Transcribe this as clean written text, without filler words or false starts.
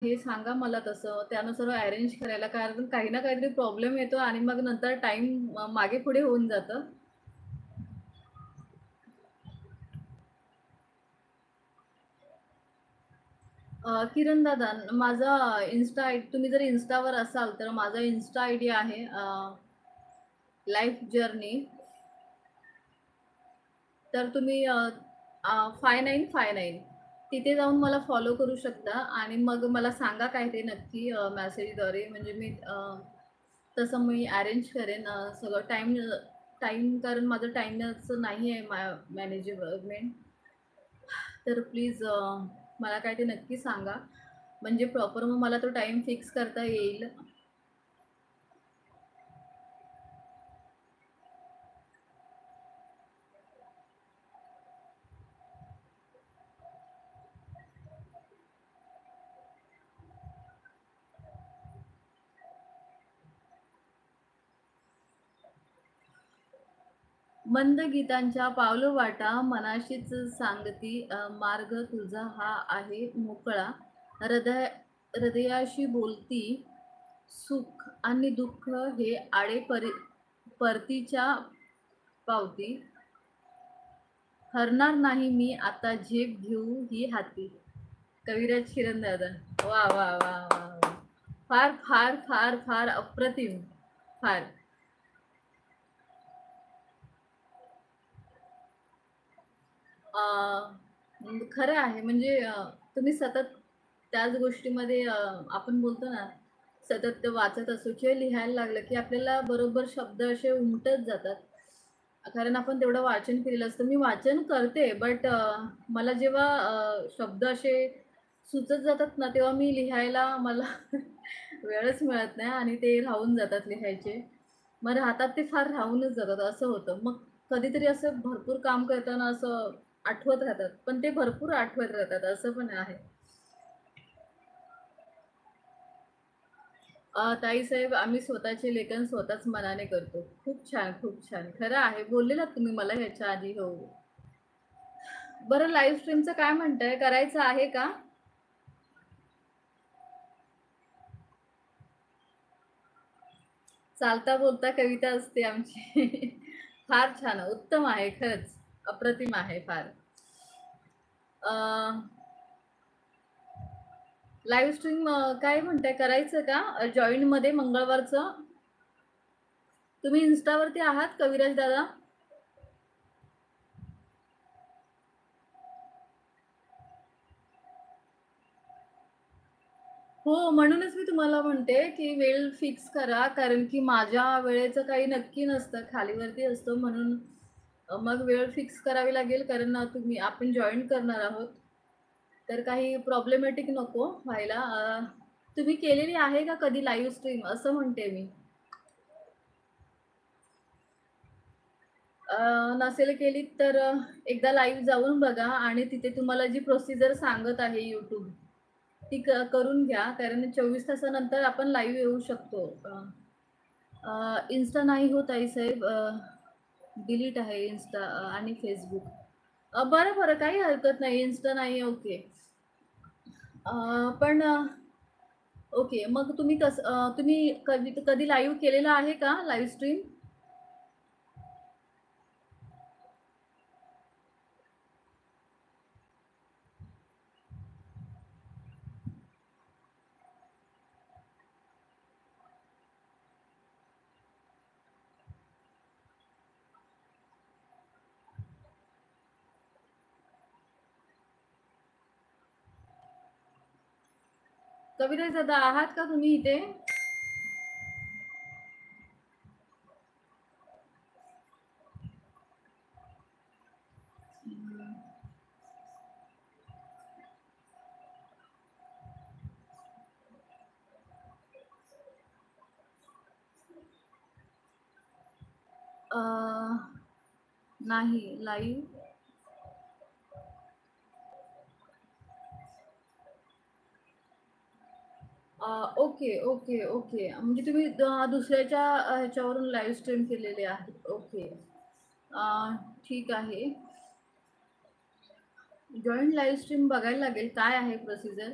हे सांगा मला तसं, त्यानुसार अरेंज करायला. कारण काही ना काहीतरी प्रॉब्लेम येतो आणि मग नंतर टाईम मागे-पुढे होऊन जातं. किरण दादा, माझा इन्स्टा तुम्ही जर Instaवर असाल, तर माझा इन्स्टा आयडी आहे लाईफ जर्नी. तर तुम्ही 5959 तिथे जाऊन मला फॉलो करू शकता आणि मग मला सांगा काय ते नक्की मेसेजद्वारे. म्हणजे मी तसं मी अरेंज करेन सगळं टाईम, कारण माझं टाईमच नाही आहे मॅनेजमेंट. तर प्लीज मला काय ते नक्की सांगा, म्हणजे प्रॉपर मग मला तो टाईम फिक्स करता येईल. मंद गीतांच्या पावलवाटा मनाशीच सांगती, मार्ग तुझा हा आहे मोकळा. हृदयाशी बोलती, सुख आणि दुःख हे आडे परतीच्या पावती. हरणार नाही मी आता झेप घेऊ ही हाती. कविराज किरण दादा. वा वा वा वा वा. फार फार फार फार अप्रतिम. फार खरं आहे. म्हणजे तुम्ही सतत त्याच गोष्टीमध्ये आपण बोलतो ना, सतत ते वाचत असो किंवा लिहायला लागलं, की आपल्याला बरोबर शब्द असे उमटत जातात. कारण आपण तेवढं वाचन केलेलं असतं. मी वाचन करते, बट मला जेव्हा शब्द असे सुचत जातात ना, तेव्हा मी लिहायला मला वेळच मिळत नाही आणि ते राहून जातात लिहायचे. मग राहतात ते फार राहूनच जातात, असं होतं. मग कधीतरी असं भरपूर काम करताना असं आठवत राहतात, पण ते भरपूर आठवत राहतात, असं पण आहे. ताईसाहेब, आम्ही स्वतःचे लेखन स्वतःच मनाने करतो. खूप छान, खूप छान. खरं आहे. बोललेलात तुम्ही मला ह्याच्या आधी. हो. बरं, लाईव्ह स्ट्रीमचं काय म्हणताय? करायचं आहे का? चालता बोलता कविता असते आमची. फार छान, उत्तम आहे खरंच. अप्रतिम आहे फार. लाईव्ह स्ट्रीम काय म्हणताय, करायचं का जॉईन मध्ये मंगळवारचं? तुम्ही इन्स्टावरती आहात कविराज दादा? हो, म्हणूनच मी तुम्हाला म्हणते, की वेळ फिक्स करा. कारण की माझ्या वेळेचं काही नक्की नसतं, खालीवरती असतो. म्हणून मग वेळ फिक्स करावी लागेल. कारण आपण जॉइन करणार आहोत. तर काही प्रॉब्लेमॅटिक नको व्हायला. तुम्ही केलेली आहे का कधी लाईव्ह स्ट्रीम, असं म्हणते मी. नसेल केली तर एकदा लाईव्ह जाऊन बघा आणि तिथे तुम्हाला जी प्रोसिजर सांगत आहे YouTube, ती करून घ्या. कारण 24 तासानंतर आपण लाईव्ह येऊ शकतो. इन्स्टा नाही हो ताईसाहेब, डिलीट आहे इन्स्टा आणि फेसबुक. बरं, बरं, काही हरकत नाही. इन्स्टा नाही, ओके. पण ओके. मग तुम्ही कधी कधी लाईव्ह केलेलं आहे का लाईव्ह स्ट्रीम? कविराज दादा, आहात का तुम्ही इथे? अ, नाही लाईव्ह. Okay, okay, okay. म्हणजे तुम्ही दुसऱ्याच्या ह्याच्यावरून लाईव्ह स्ट्रीम केलेले आहे. ओके. अ, ठीक आहे. जॉईंट लाईव्ह स्ट्रीम बघायला लागेल काय आहे प्रोसिजर.